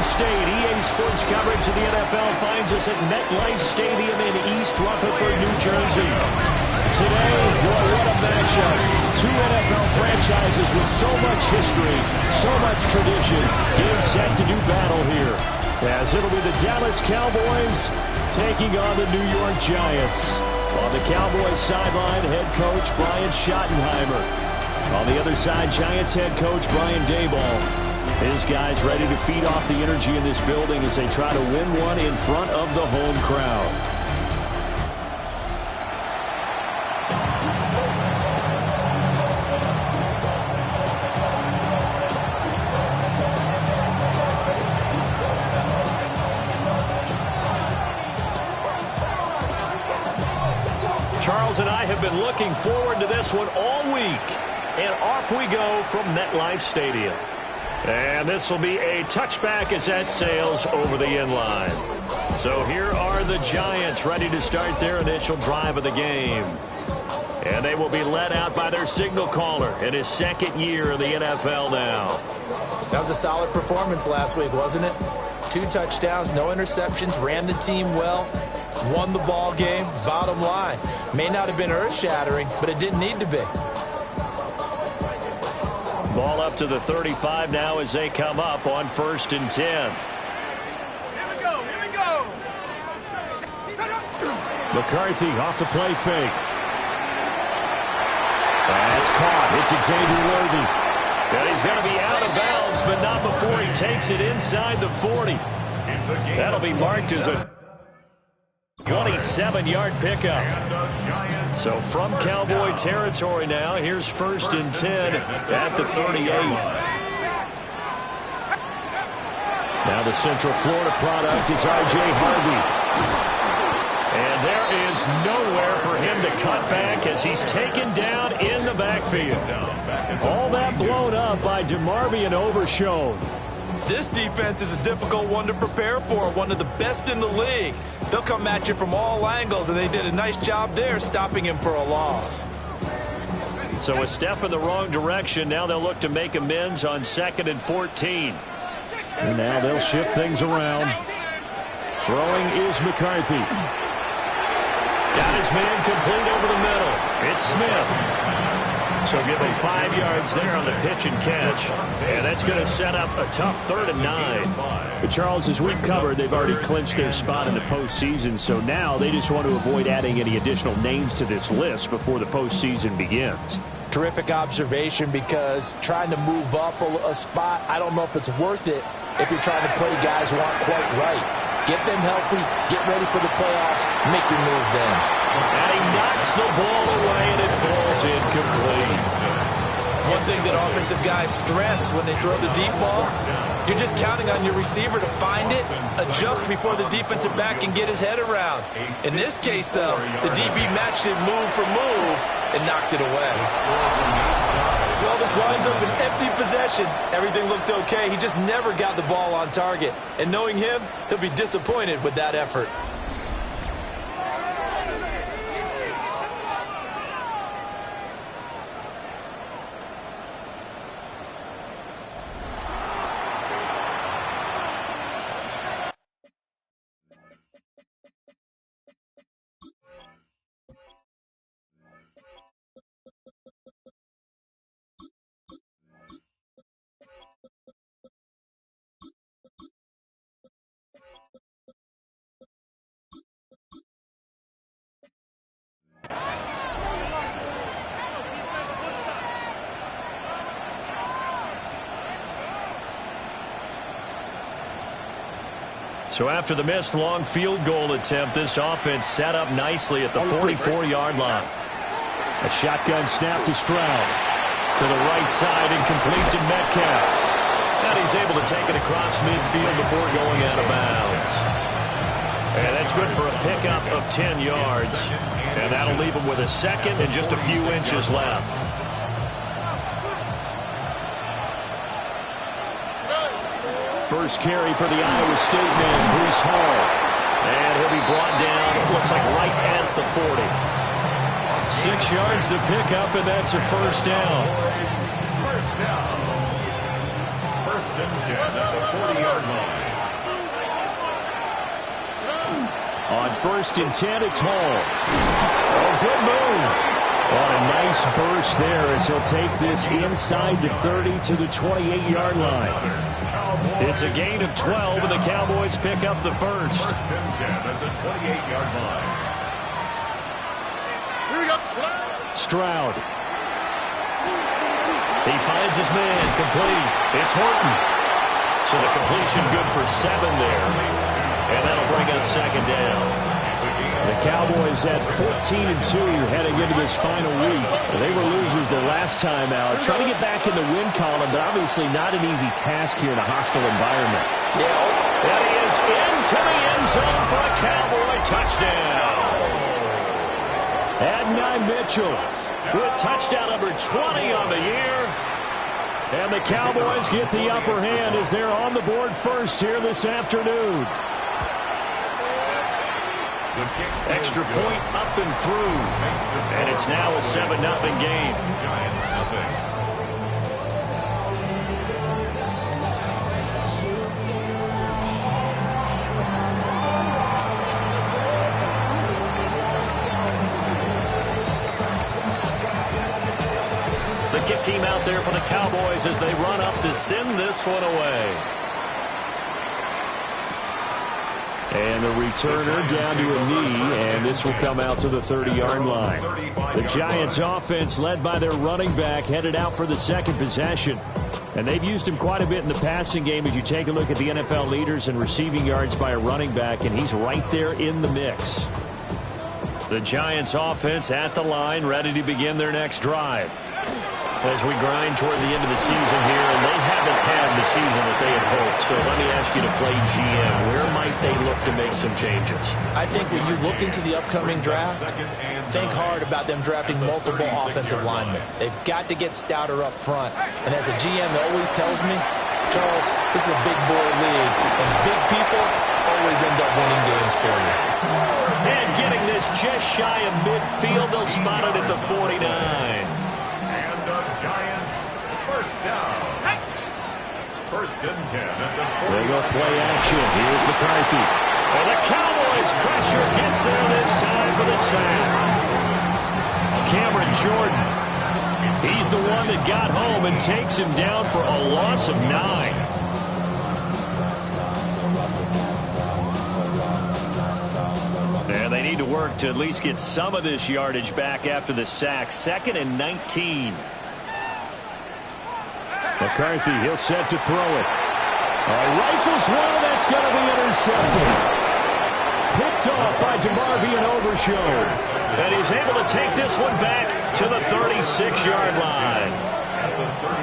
State. EA Sports coverage of the NFL finds us at MetLife Stadium in East Rutherford, New Jersey. Today, boy, what a matchup. Two NFL franchises with so much history, so much tradition, game set to do battle here. As it'll be the Dallas Cowboys taking on the New York Giants. On the Cowboys sideline, head coach Brian Schottenheimer. On the other side, Giants head coach Brian Daboll. His guys ready to feed off the energy in this building as they try to win one in front of the home crowd. Charles and I have been looking forward to this one all week. And off we go from MetLife Stadium. And this will be a touchback as that sails over the inline. So here are the Giants ready to start their initial drive of the game. And they will be led out by their signal caller in his second year in the NFL now. That was a solid performance last week, wasn't it? 2 touchdowns, no interceptions, ran the team well, won the ball game. Bottom line, may not have been earth-shattering, but it didn't need to be. Ball up to the 35 now as they come up on 1st and 10. Here we go, here we go. McCarthy off the play fake. That's caught. It's Xavier Worthy. And he's going to be out of bounds, but not before he takes it inside the 40. That'll be marked as a 27-yard pickup. So from Cowboy territory now, here's 1st and 10 at the 38. Now the Central Florida product is R.J. Harvey. And there is nowhere for him to cut back as he's taken down in the backfield. All that blown up by DeMarvion Overshown. This defense is a difficult one to prepare for, one of the best in the league. They'll come at you from all angles, and they did a nice job there stopping him for a loss. So a step in the wrong direction. Now they'll look to make amends on 2nd and 14. And now they'll shift things around. Throwing is McCarthy. Got his man complete over the middle. It's Smith. So give him 5 yards there on the pitch and catch. And that's going to set up a tough 3rd and 9. But Charles, as we've covered, they've already clinched their spot in the postseason. So now they just want to avoid adding any additional names to this list before the postseason begins. Terrific observation, because trying to move up a spot, I don't know if it's worth it if you're trying to play guys who aren't quite right. Get them healthy, get ready for the playoffs, make your move then. And he knocks the ball away, and it falls incomplete. One thing that offensive guys stress when they throw the deep ball, you're just counting on your receiver to find it, adjust before the defensive back can get his head around. In this case, though, the DB matched it move for move and knocked it away. Well, this winds up an empty possession. Everything looked okay. He just never got the ball on target. And knowing him, he'll be disappointed with that effort. So after the missed long field goal attempt, this offense set up nicely at the 44-yard line. A shotgun snap to Stroud. To the right side and complete to Metcalf. he's able to take it across midfield before going out of bounds. And that's good for a pickup of 10 yards. And that'll leave him with a second and just a few inches left. First carry for the Iowa State man, Breece Hall. And he'll be brought down, it looks like right at the 40. 6 yards to pick up, and that's a first down. First down. First and 10 at the 40-yard line. On first and 10, it's Hall. Oh, good move. On a nice burst there as he'll take this inside the 30 to the 28-yard line. It's a gain of 12, and the Cowboys pick up the first. First and 10 at the 28-yard line. Here we go. Stroud. He finds his man, complete. It's Horton. So the completion good for 7 there. And that'll bring up second down. The Cowboys at 14-2 heading into this final week. They were losers the last time out. Trying to get back in the win column, but obviously not an easy task here in a hostile environment. Yeah, and he is into the end zone for a Cowboy touchdown. Adonai Mitchell with touchdown number 20 on the year. And the Cowboys get the upper hand as they're on the board first here this afternoon. Extra point up and through. And it's now a 7-0 game. Giants nothing. The kick team out there for the Cowboys as they run up to send this one away. And the returner down to a knee, and this will come out to the 30-yard line. The Giants offense led by their running back headed out for the second possession. And they've used him quite a bit in the passing game as you take a look at the NFL leaders in receiving yards by a running back, and he's right there in the mix. The Giants offense at the line, ready to begin their next drive. As we grind toward the end of the season here, and they haven't had the season that they had hoped. So let me ask you to play GM. Where might they look to make some changes? I think when you look into the upcoming draft, think hard about them drafting multiple offensive linemen. They've got to get stouter up front. And as a GM always tells me, Charles, this is a big boy league, and big people always end up winning games for you. And getting this just shy of midfield, they'll spot it at the 49. Giants, first down. First and 10 at the 40. They go play action. Here's McCarthy. And the Cowboys pressure gets there this time for the sack. Cameron Jordan. He's the one that got home and takes him down for a loss of 9. And they need to work to at least get some of this yardage back after the sack. 2nd and 19. McCarthy, he'll set to throw it. Rifles one, that's going to be intercepted. Picked off by DeMarvion Overshown. And he's able to take this one back to the 36-yard line.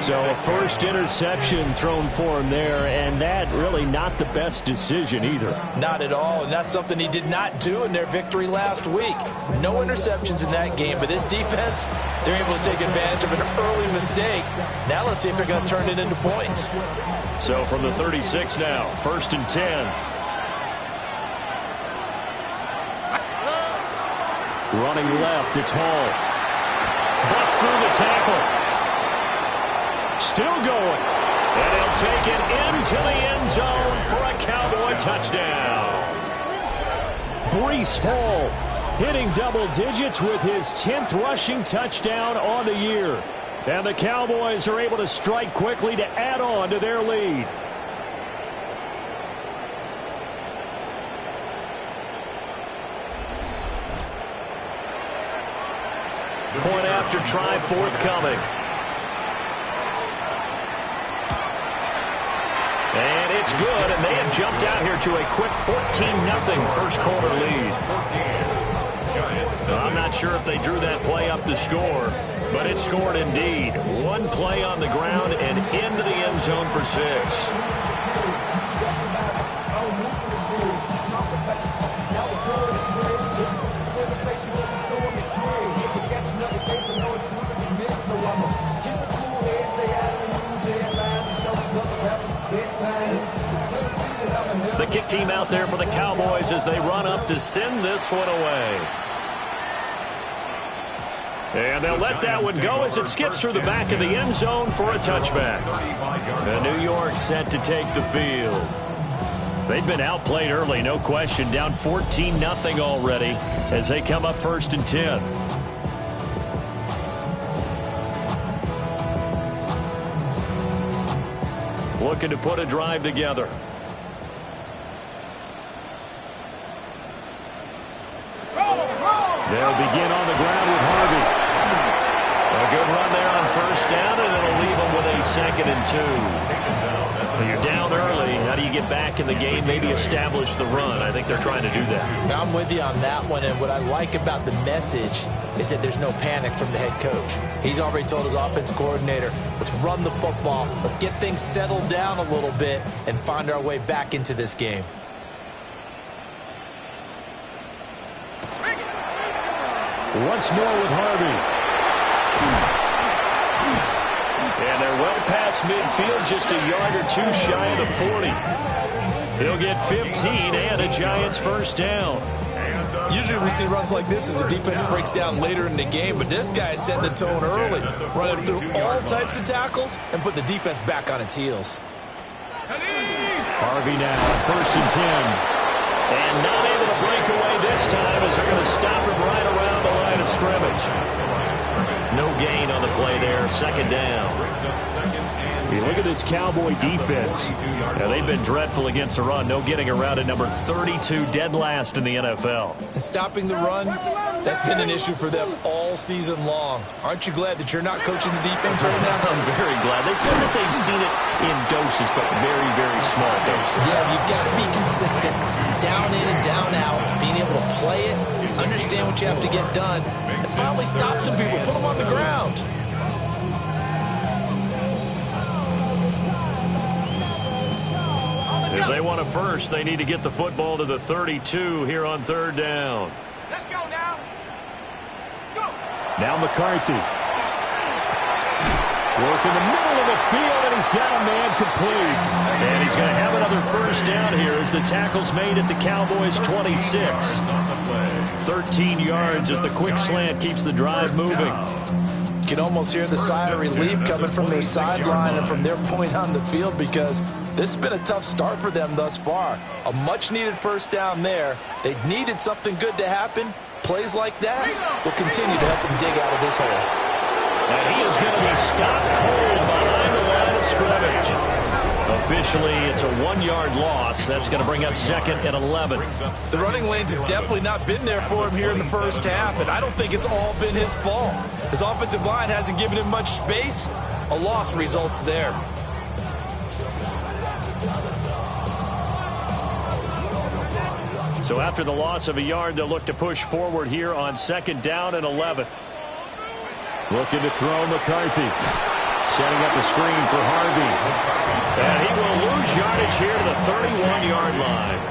So a first interception thrown for him there, and that really not the best decision either. Not at all, and that's something he did not do in their victory last week. No interceptions in that game, but this defense, they're able to take advantage of an early mistake. Now let's see if they're going to turn it into points. So from the 36 now, 1st and 10. Running left, it's Hall. Busts through the tackle. Still going. And he'll take it into the end zone for a Cowboy touchdown. Breece Hall hitting double digits with his 10th rushing touchdown on the year. And the Cowboys are able to strike quickly to add on to their lead. Point after try forthcoming. And it's good, and they have jumped out here to a quick 14-0 first quarter lead. I'm not sure if they drew that play up to score, but it scored indeed. One play on the ground and into the end end zone for 6. The kick team out there for the Cowboys as they run up to send this one away. And they'll let that one go as it skips through the back of the end zone for a touchback. And New York set to take the field. They've been outplayed early, no question. Down 14-0 already as they come up 1st and 10. Looking to put a drive together. They'll begin on the ground with Harvey. A good run there on 1st down, and it'll leave them with a 2nd and 2. You're down early. How do you get back in the game? Maybe establish the run. I think they're trying to do that. I'm with you on that one, and what I like about the message is that there's no panic from the head coach. He's already told his offensive coordinator, let's run the football, let's get things settled down a little bit and find our way back into this game. Once more with Harvey. And they're well past midfield, just a yard or 2 shy of the 40. He'll get 15 and a Giants 1st down. Usually we see runs like this as the defense breaks down later in the game, but this guy is setting the tone early, running through all types of tackles and putting the defense back on its heels. Harvey now, 1st and 10. And not able to break away this time as they're going to stop him right around the line of scrimmage. No gain on the play there, 2nd down. You look at this Cowboy defense. Now, they've been dreadful against the run. No getting around at number 32, dead last in the NFL. And stopping the run, that's been an issue for them all season long. Aren't you glad that you're not coaching the defense right now? I'm very glad. They said that they've seen it in doses, but very, very small doses. Yeah, you've got to be consistent. It's down in and down out, being able to play it, understand what you have to get done, and finally stop some people, put them on the ground. If they want a first, they need to get the football to the 32 here on 3rd down. Let's go now. Go. Now McCarthy. Work in the middle of the field, and he's got a man complete. And he's going to have another 1st down here as the tackle's made at the Cowboys' 26. 13 yards as the quick slant keeps the drive moving. You can almost hear the sigh of relief coming from their sideline and from their point on the field because this has been a tough start for them thus far. A much-needed 1st down there. They needed something good to happen. Plays like that will continue to help them dig out of this hole. And he is going to be stopped cold behind the line of scrimmage. Officially, it's a 1-yard loss. That's going to bring up 2nd and 11. The running lanes have definitely not been there for him here in the 1st half, and I don't think it's all been his fault. His offensive line hasn't given him much space. A loss results there. So after the loss of a yard, they'll look to push forward here on 2nd down and 11. Looking to throw McCarthy. Setting up a screen for Harvey. And he will lose yardage here to the 31-yard line.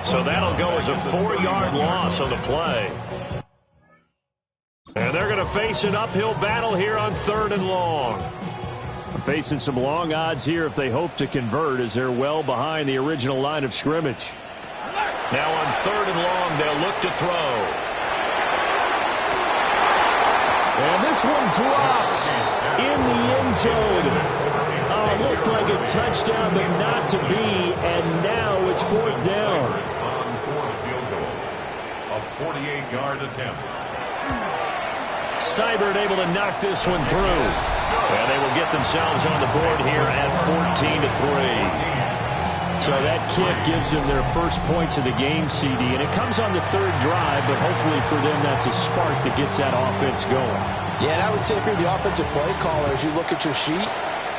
So that'll go as a 4-yard loss on the play. And they're going to face an uphill battle here on 3rd and long. Facing some long odds here if they hope to convert as they're well behind the original line of scrimmage. Now on 3rd and long, they'll look to throw. And this one dropped in the end zone. Looked like a touchdown, but not to be. And now it's 4th down. A 48-yard attempt. Seibert able to knock this one through. And they will get themselves on the board here at 14-3. So that kick gives them their first points of the game, CD. And it comes on the 3rd drive, but hopefully for them that's a spark that gets that offense going. Yeah, and I would say if you're the offensive play caller, as you look at your sheet,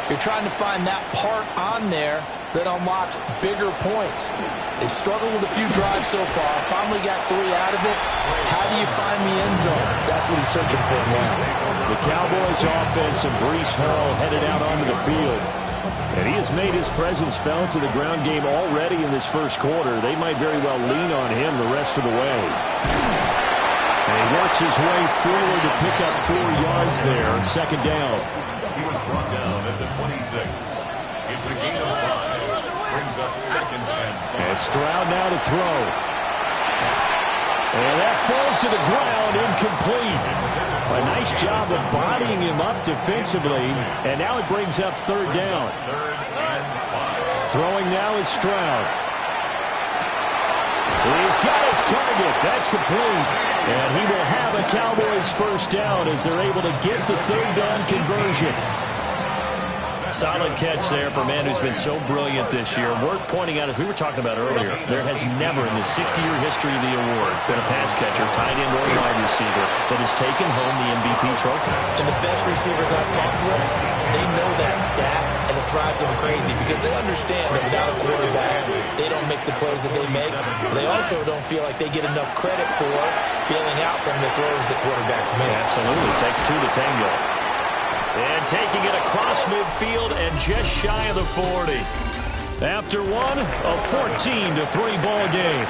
you're trying to find that part on there that unlocks bigger points. They've struggled with a few drives so far. Finally got 3 out of it. How do you find the end zone? That's what he's searching for now. The Cowboys offense and Breece Hall headed out onto the field. And he has made his presence felt in the ground game already in this first quarter. They might very well lean on him the rest of the way. And he works his way forward to pick up 4 yards there. Second down. He was brought down at the 26. It's a gain of 5. Brings up second and 5. And Stroud now to throw. And that falls to the ground, incomplete. A nice job of bodying him up defensively. And now it brings up third down. Throwing now is Stroud. He's got his target. That's complete. And he will have a Cowboys first down as they're able to get the third down conversion. Solid catch there for a man who's been so brilliant this year. Worth pointing out, as we were talking about earlier, there has never in the 60-year history of the award been a pass catcher, tight end, or wide receiver that has taken home the MVP trophy. And the best receivers I've talked with, they know that stat, and it drives them crazy because they understand that without a quarterback, they don't make the plays that they make. They also don't feel like they get enough credit for bailing out some of the throws that quarterbacks make. Absolutely. It takes 2 to tango. And taking it across midfield and just shy of the 40. After one, a 14-3 ball game.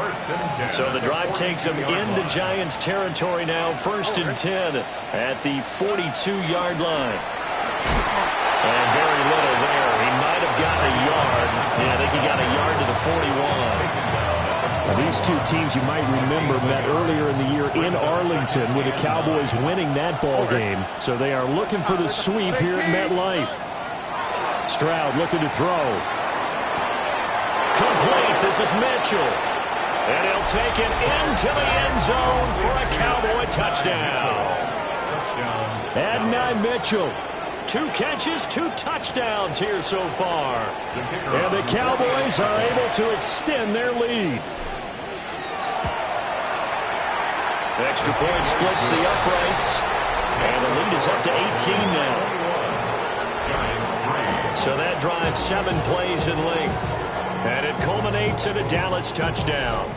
First and 10. So the drive takes him into Giants territory now. First and 10 at the 42-yard line. And very little there. He might have gotten a yard. Yeah, I think he got a yard to the 41. These two teams, you might remember, met earlier in the year in Arlington with the Cowboys winning that ball game. So they are looking for the sweep here at MetLife. Stroud looking to throw. Complete. This is Mitchell. And he'll take it into the end zone for a Cowboy touchdown. Adonai Mitchell. 2 catches, 2 touchdowns here so far. And the Cowboys are able to extend their lead. Extra point splits the uprights. And the lead is up to 18 now. So that drives 7 plays in length. And it culminates in a Dallas touchdown.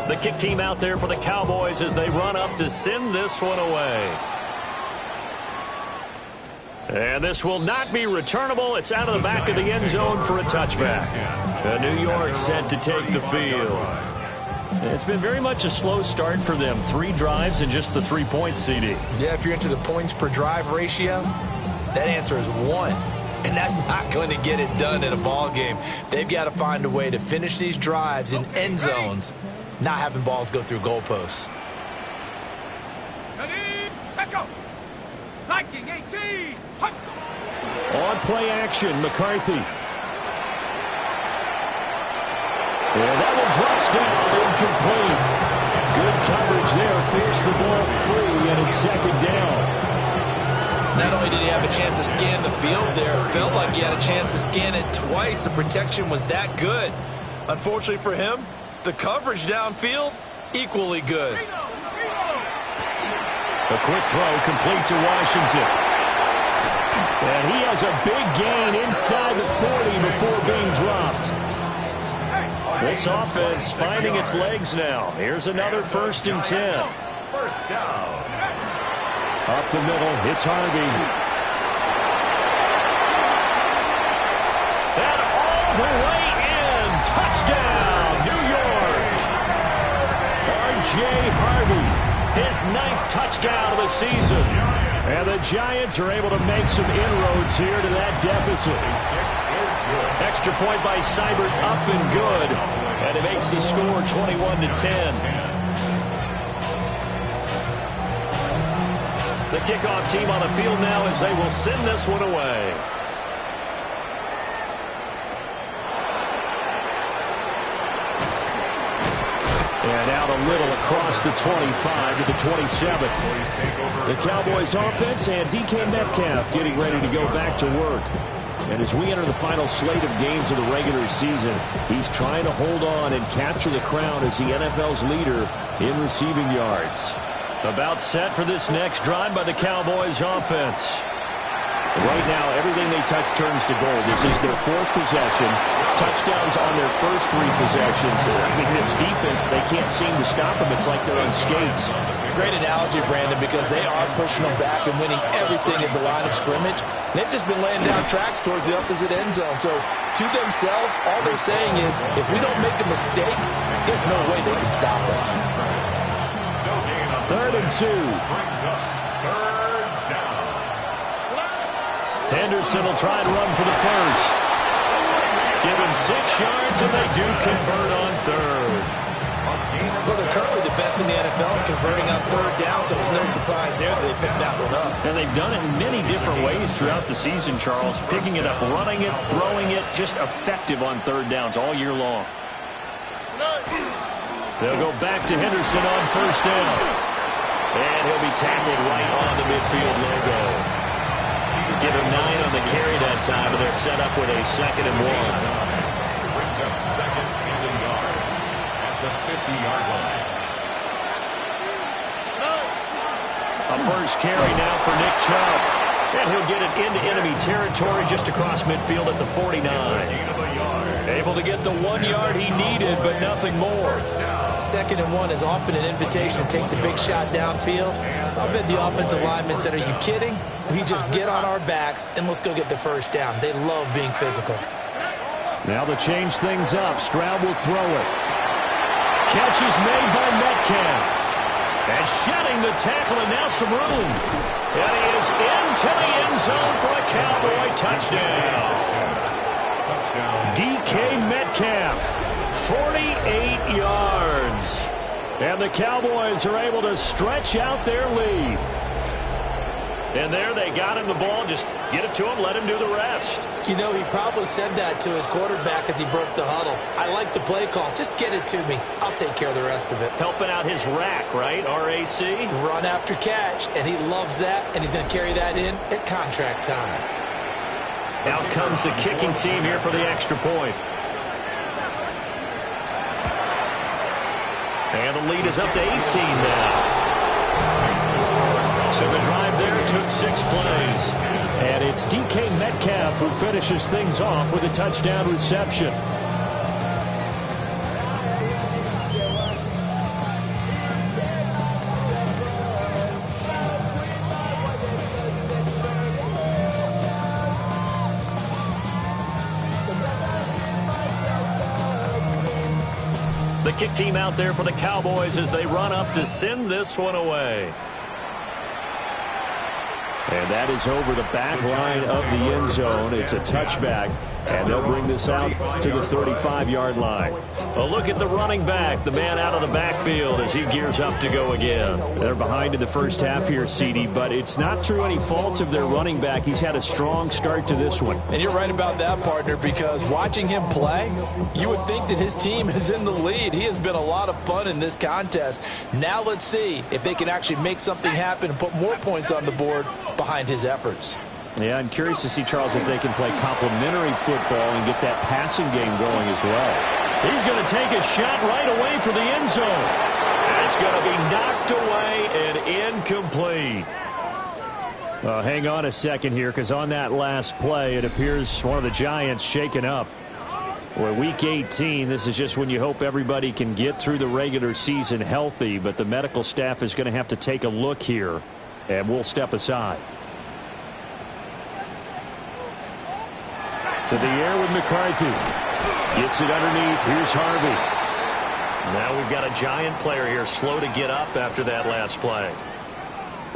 The kick team out there for the Cowboys as they run up to send this one away. And this will not be returnable. It's out of the back of the end zone for a touchback. New York set to take the field. It's been very much a slow start for them. 3 drives and just the 3 points, CD. Yeah, if you're into the points per drive ratio, that answer is 1. And that's not going to get it done in a ball game. They've got to find a way to finish these drives in end zones, not having balls go through goalposts. Ready, set, go. Viking 18. Hunt. On play action, McCarthy. And that one drops down, incomplete. Good coverage there, forced the ball free, and it's second down. Not only did he have a chance to scan the field there, it felt like he had a chance to scan it twice. The protection was that good. Unfortunately for him, the coverage downfield, equally good. A quick throw complete to Washington. And he has a big gain inside the 40 before being dropped. This offense finding its legs now. Here's another first and 10. First down. Up the middle, it's Harvey. And all the way in. Touchdown, New York. R.J. Harvey, his 9th touchdown of the season. And the Giants are able to make some inroads here to that deficit. Extra point by Seibert, up and good. And it makes the score 21-10. The kickoff team on the field now as they will send this one away. And out a little across the 25 to the 27. The Cowboys offense and DK Metcalf getting ready to go back to work. And as we enter the final slate of games of the regular season, he's trying to hold on and capture the crown as the NFL's leader in receiving yards. About set for this next drive by the Cowboys offense. Right now, everything they touch turns to gold. This is their 4th possession. Touchdowns on their first 3 possessions. I mean, this defense, they can't seem to stop them. It's like they're on skates. Great analogy, Brandon, because they are pushing them back and winning everything at the line of scrimmage. They've just been laying down tracks towards the opposite end zone. So, to themselves, all they're saying is, if we don't make a mistake, there's no way they can stop us. 3rd and 2. Henderson will try and run for the first. Give him 6 yards, and they do convert on 3rd. Well, they're currently the best in the NFL in converting on 3rd down, so it's no surprise there that they picked that one up. And they've done it in many different ways throughout the season, Charles. Picking it up, running it, throwing it, just effective on 3rd downs all year long. They'll go back to Henderson on 1st down. And he'll be tackled right on the midfield logo. Give him 9 on the carry that time, and they're set up with a 2nd and 1. Brings up 2nd and a yard at the 50-yard line. A first carry now for Nick Chubb. And he'll get it into enemy territory just across midfield at the 49. Able to get the 1 yard he needed, but nothing more. 2nd and 1 is often an invitation to take the big shot downfield. I bet the offensive lineman said, are you kidding? We just get on our backs and let's go get the 1st down. They love being physical. Now to change things up, Stroud will throw it. Catch is made by Metcalf. And shedding the tackle, and now some room. And he is into the end zone for a Cowboy touchdown. DK Metcalf, 48 yards. And the Cowboys are able to stretch out their lead. And there they got him the ball. Just get it to him, let him do the rest. You know, he probably said that to his quarterback as he broke the huddle. I like the play call. Just get it to me. I'll take care of the rest of it. Helping out his rack, right? R-A-C? Run after catch, and he loves that, and he's going to carry that in at contract time. Out comes the kicking team here for the extra point. And the lead is up to 18 now. So the drive there took 6 plays. And it's DK Metcalf who finishes things off with a touchdown reception. The kick team out there for the Cowboys as they run up to send this one away. And that is over the back line of the end zone. It's a touchback, and they'll bring this out to the 35-yard line. A look at the running back, the man out of the backfield as he gears up to go again. They're behind in the first half here, CD, but it's not through any fault of their running back. He's had a strong start to this one. And you're right about that, partner, because watching him play, you would think that his team is in the lead. He has been a lot of fun in this contest. Now let's see if they can actually make something happen and put more points on the board behind his efforts. Yeah, I'm curious to see, Charles, if they can play complementary football and get that passing game going as well. He's going to take a shot right away for the end zone. And it's going to be knocked away and incomplete. Hang on a second here, because on that last play, it appears one of the Giants shaken up. Boy, Week 18, this is just when you hope everybody can get through the regular season healthy, but the medical staff is going to have to take a look here, and we'll step aside. To the air with McCarthy. Gets it underneath. Here's Harvey. Now we've got a Giant player here slow to get up after that last play.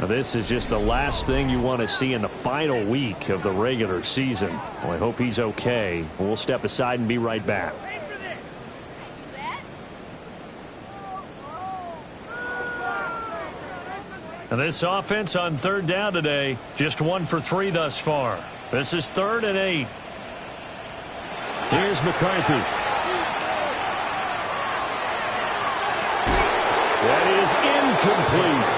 Now this is just the last thing you want to see in the final week of the regular season. Well, I hope he's okay. We'll step aside and be right back. Now this offense on 3rd down today, just 1 for 3 thus far. This is 3rd and 8. Here's McCarthy. That is incomplete.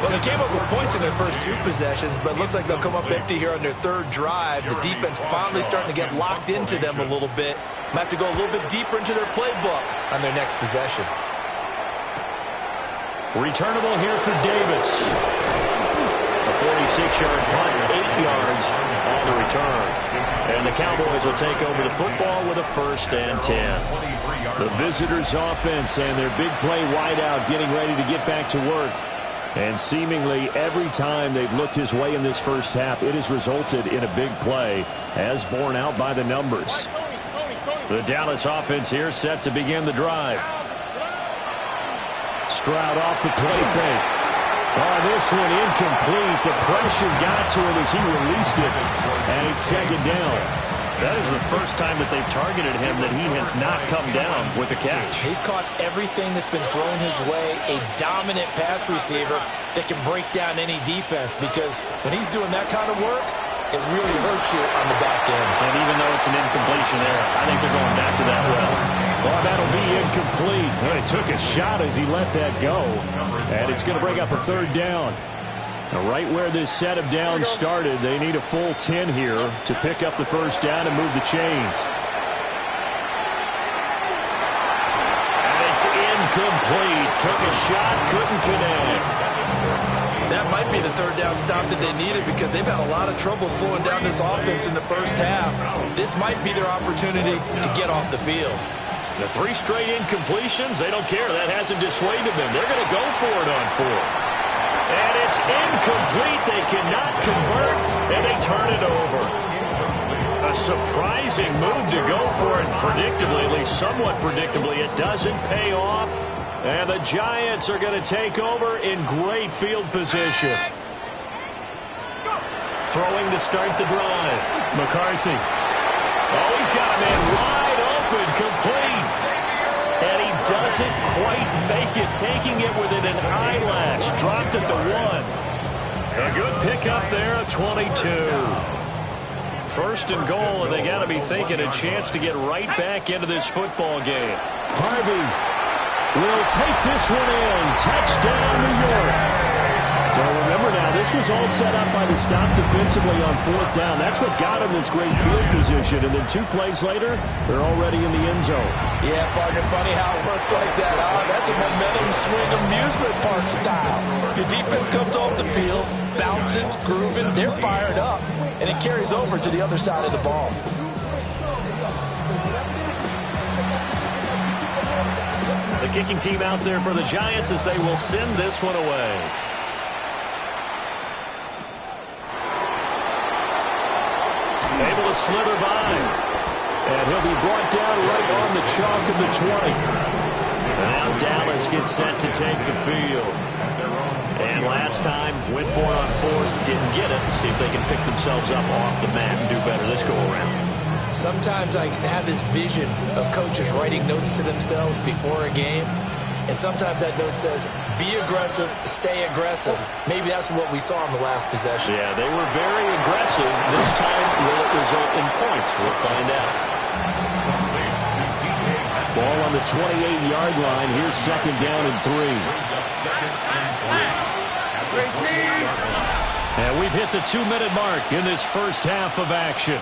Well, they came up with points in their first 2 possessions, but it looks like they'll come up empty here on their 3rd drive. The defense finally starting to get locked into them a little bit. Might have to go a little bit deeper into their playbook on their next possession. Returnable here for Davis. The 46-yard punt, 8 yards on the return. And the Cowboys will take over the football with a 1st and 10. The visitors' offense and their big play wideout getting ready to get back to work. And seemingly every time they've looked his way in this first half, it has resulted in a big play, as borne out by the numbers. The Dallas offense here set to begin the drive. Stroud off the play fake. Oh, this one incomplete. The pressure got to him as he released it. And it's 2nd down. That is the first time that they've targeted him that he has not come down with a catch. He's caught everything that's been thrown his way. A dominant pass receiver that can break down any defense, because when he's doing that kind of work, it really hurts you on the back end. And even though it's an incompletion there, I think they're going back to that well. Well, that'll be incomplete. Well, he took a shot as he let that go. And it's going to bring up a 3rd down. Now, right where this set of downs started, they need a full 10 here to pick up the 1st down and move the chains. And it's incomplete. Took a shot, couldn't connect. That might be the 3rd down stop that they needed, because they've had a lot of trouble slowing down this offense in the first half. This might be their opportunity to get off the field. The 3 straight incompletions, they don't care. That hasn't dissuaded them. They're going to go for it on 4th. And it's incomplete. They cannot convert, and they turn it over. A surprising move to go for it predictably, at least somewhat predictably. It doesn't pay off. And the Giants are going to take over in great field position. Throwing to start the drive. McCarthy. Oh, he's got a man wide open, complete. And he doesn't quite make it, taking it within an eyelash. Dropped at the 1. A good pickup there at 22. 1st and goal, and they got to be thinking a chance to get right back into this football game. Harvey will take this one in. Touchdown, New York. So remember now, this was all set up by the stop defensively on 4th down. That's what got him this great field position. And then 2 plays later, they're already in the end zone. Yeah, partner, funny how it works like that. That's a momentum swing amusement park style. Your defense comes off the field, bouncing, grooving, they're fired up, and it carries over to the other side of the ball. The kicking team out there for the Giants as they will send this one away. Able to slither by. And he'll be brought down right on the chalk of the 20. Now Dallas gets set to take the field. And last time, went for it on 4th, didn't get it. See if they can pick themselves up off the mat and do better this go around. Sometimes I have this vision of coaches writing notes to themselves before a game, and sometimes that note says, be aggressive, stay aggressive. Maybe that's what we saw in the last possession. Yeah, they were very aggressive. This time, will it result in points? We'll find out. Ball on the 28-yard line. Here's 2nd down and 3. And we've hit the 2-minute mark in this first half of action.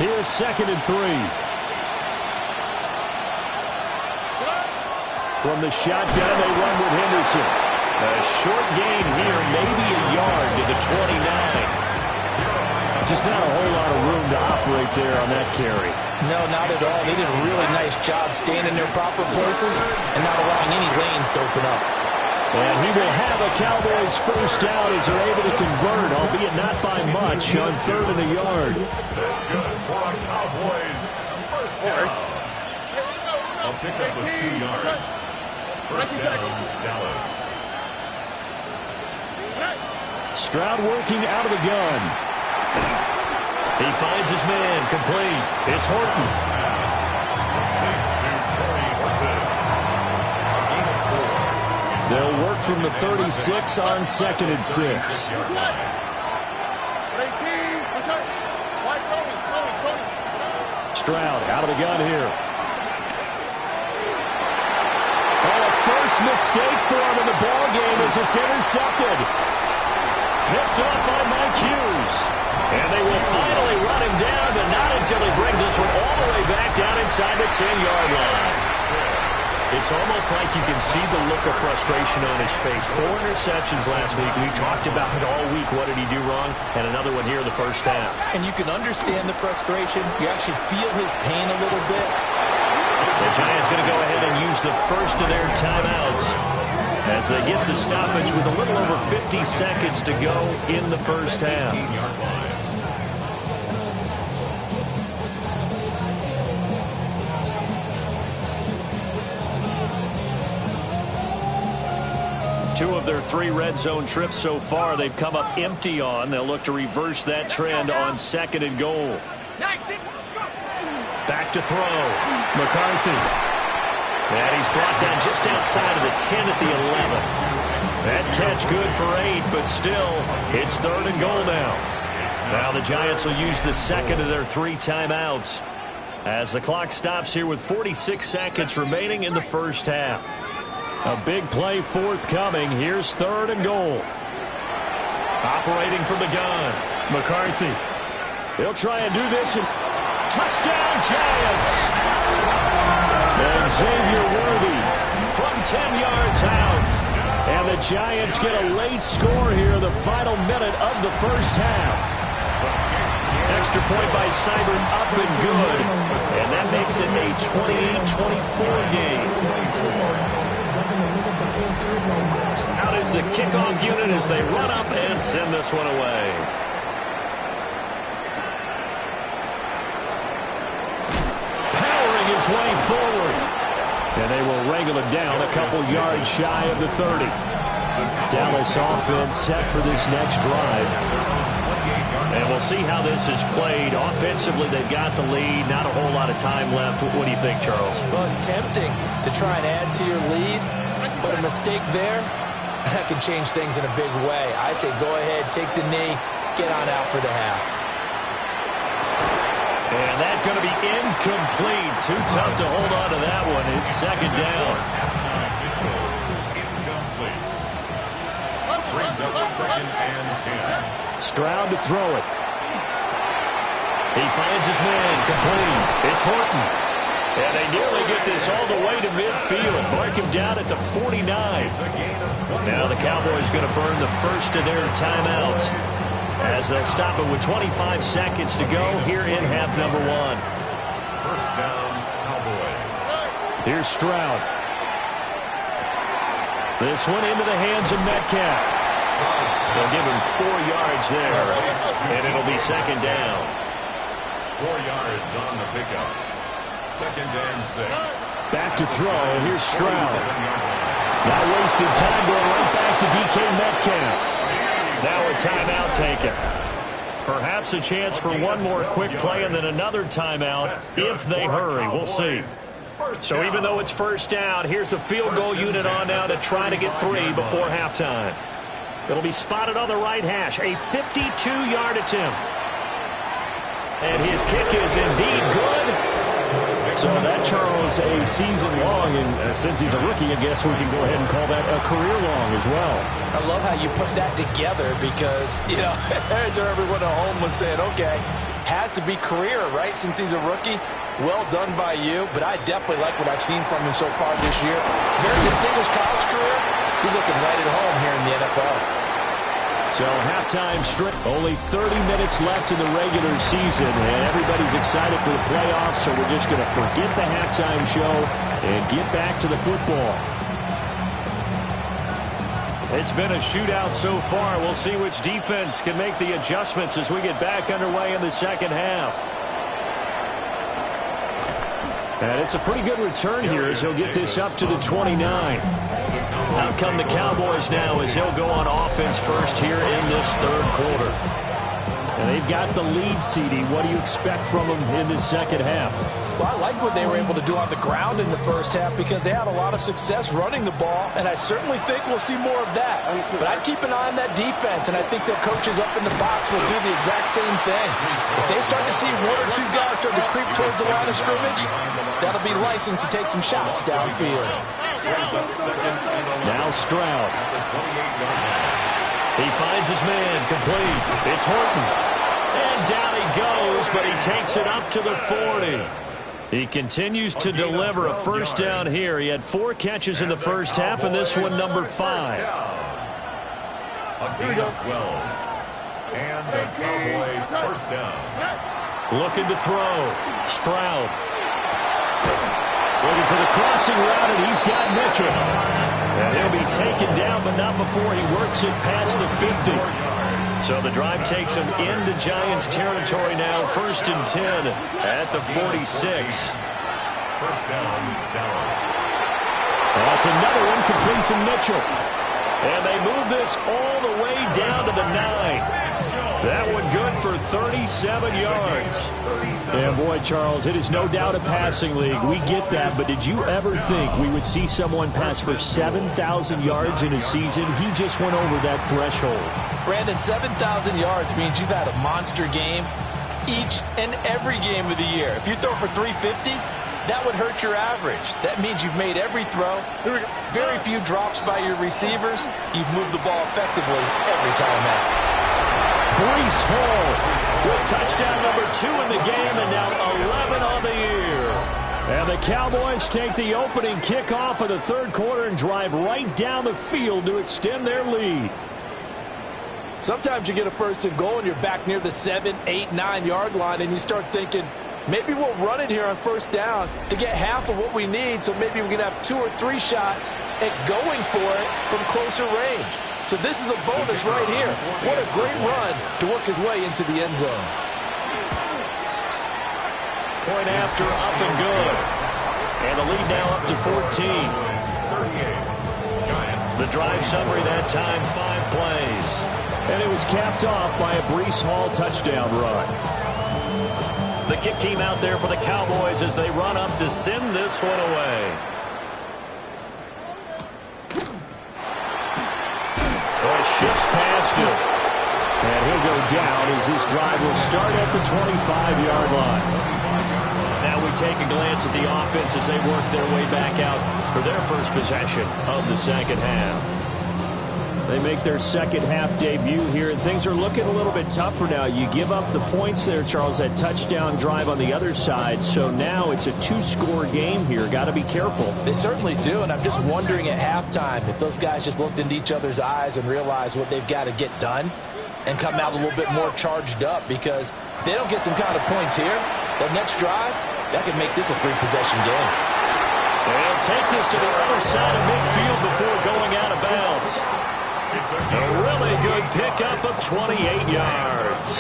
Here's 2nd and 3. From the shotgun, they run with Henderson. A short gain here, maybe a yard to the 29. Just not a whole lot of room to operate there on that carry. No, not at all. They did a really nice job staying in their proper places and not allowing any lanes to open up. And he will have a Cowboys 1st down as they're able to convert, albeit not by much, on 3rd and a yard. That's good for a Cowboys 1st down. A pickup of 2 yards. 1st down, Dallas. Stroud working out of the gun. He finds his man, complete. It's Horton. They'll work from the 36 on 2nd and 6. Stroud out of the gun here. Oh, a first mistake for him in the ball game as it's intercepted. Picked up by Mike Hughes. And they will finally run him down, but not until he brings this one all the way back down inside the 10-yard line. It's almost like you can see the look of frustration on his face. 4 interceptions last week. We talked about it all week. What did he do wrong? And another one here in the first half. And you can understand the frustration. You actually feel his pain a little bit. The Giants going to go ahead and use the first of their timeouts as they get the stoppage with a little over 50 seconds to go in the first half. Two of their 3 red zone trips so far they've come up empty on. They'll look to reverse that trend on 2nd and goal. Back to throw. McCarthy. And he's brought down just outside of the 10 at the 11. That catch good for 8, but still, it's 3rd and goal now. Now the Giants will use the second of their 3 timeouts as the clock stops here with 46 seconds remaining in the first half. A big play forthcoming. Here's 3rd and goal. Operating from the gun. McCarthy. He'll try and do this. And touchdown, Giants! And Xavier Worthy from 10 yards out. And the Giants get a late score here in the final minute of the first half. Extra point by Seibert up and good. And that makes it a 28-24 game. Out is the kickoff unit as they run up and send this one away. Powering his way forward. And they will wrangle it down a couple yards shy of the 30. Dallas offense set for this next drive. And we'll see how this is played. Offensively, they've got the lead. Not a whole lot of time left. What do you think, Charles? Well, it's tempting to try and add to your lead, but a mistake there, that can change things in a big way. I say go ahead, take the knee, get on out for the half. And that's going to be incomplete. Too tough to hold on to that one. It's 2nd down. Incomplete. Brings up 2nd and 10. Stroud to throw it. He finds his man. Complete. It's Horton. And they nearly get this all the way to midfield. Mark him down at the 49. Now the Cowboys going to burn the first of their timeouts as they'll stop it with 25 seconds to go here in half number 1. First down, Cowboys. Here's Stroud. This one into the hands of Metcalf. They'll give him 4 yards there, and it'll be 2nd down. 4 yards on the pickup. 2nd and 6. Back to throw. Here's Stroud. Not wasting time, going right back to DK Metcalf. Now a timeout taken. Perhaps a chance for one more quick play and then another timeout if they hurry. We'll see. So even though it's first down, here's the field goal unit on now to try to get 3 before halftime. It'll be spotted on the right hash. A 52-yard attempt. And his kick is indeed good. So that, Charles, a season long, and since he's a rookie, I guess we can go ahead and call that a career long as well. I love how you put that together because, you know, as everyone at home was saying, okay, has to be career, right, since he's a rookie. Well done by you, but I definitely like what I've seen from him so far this year. Very distinguished college career. He's looking right at home here in the NFL. So halftime straight. Only 30 minutes left in the regular season, and everybody's excited for the playoffs, so we're just going to forget the halftime show and get back to the football. It's been a shootout so far. We'll see which defense can make the adjustments as we get back underway in the second half. And it's a pretty good return here as he'll get this up to the 29. Out come the Cowboys now as they'll go on offense first here in this third quarter. And they've got the lead, CD. What do you expect from them in this second half? Well, I like what they were able to do on the ground in the first half because they had a lot of success running the ball, and I certainly think we'll see more of that. But I'd keep an eye on that defense, and I think their coaches up in the box will do the exact same thing. If they start to see 1 or 2 guys start to creep towards the line of scrimmage, that'll be licensed to take some shots downfield. Now Stroud. He finds his man complete. It's Horton. And down he goes, but he takes it up to the 40. He continues to deliver a first down here. He had 4 catches in the first half, and this one number 5. A gain of 12. And the Cowboys first down. Looking to throw. Stroud. Looking for the crossing route, and he's got Mitchell. And he'll be taken down, but not before he works it past the 50. So the drive takes him into Giants territory now. 1st and 10 at the 46. First down, Dallas. That's another one complete to Mitchell. And they move this all the way down to the 9. That one good for 37 yards. And boy, Charles, it is no doubt a passing league. We get that, but did you ever think we would see someone pass for 7,000 yards in a season? He just went over that threshold. Brandon, 7,000 yards means you've had a monster game each and every game of the year. If you throw for 350, that would hurt your average. That means you've made every throw, very few drops by your receivers. You've moved the ball effectively every time out. Breece Hall with touchdown number 2 in the game, and now 11 on the year. And the Cowboys take the opening kickoff of the 3rd quarter and drive right down the field to extend their lead. Sometimes you get a 1st and goal and you're back near the 7, 8, 9 yard line, and you start thinking, maybe we'll run it here on 1st down to get half of what we need, so maybe we can have 2 or 3 shots at going for it from closer range. So this is a bonus right here. What a great run to work his way into the end zone. Point after, up and good. And the lead now up to 14. The drive summary that time, 5 plays. And it was capped off by a Breece Hall touchdown run. The kick team out there for the Cowboys as they run up to send this one away. Shifts past him. And he'll go down as this drive will start at the 25-yard line. Now we take a glance at the offense as they work their way back out for their first possession of the second half. They make their second half debut here, and things are looking a little bit tougher now. You give up the points there, Charles, that touchdown drive on the other side. So now it's a 2-score game here. Got to be careful. They certainly do, and I'm just wondering at halftime if those guys just looked into each other's eyes and realized what they've got to get done and come out a little bit more charged up, because if they don't get some kind of points here, that next drive, that could make this a 3-possession game. They'll take this to the other side of midfield before going out of bounds. A really good pickup of 28 yards.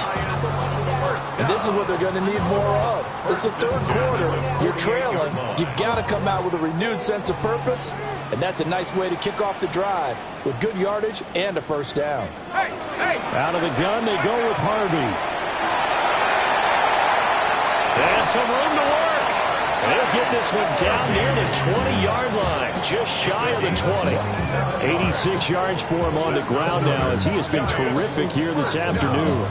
And this is what they're going to need more of. It's the 3rd quarter. You're trailing. You've got to come out with a renewed sense of purpose, and that's a nice way to kick off the drive with good yardage and a 1st down. Out of the gun, they go with Harvey. And some room to work. They'll get this one down near the 20-yard line, just shy of the 20. 86 yards for him on the ground now, as he has been terrific here this afternoon.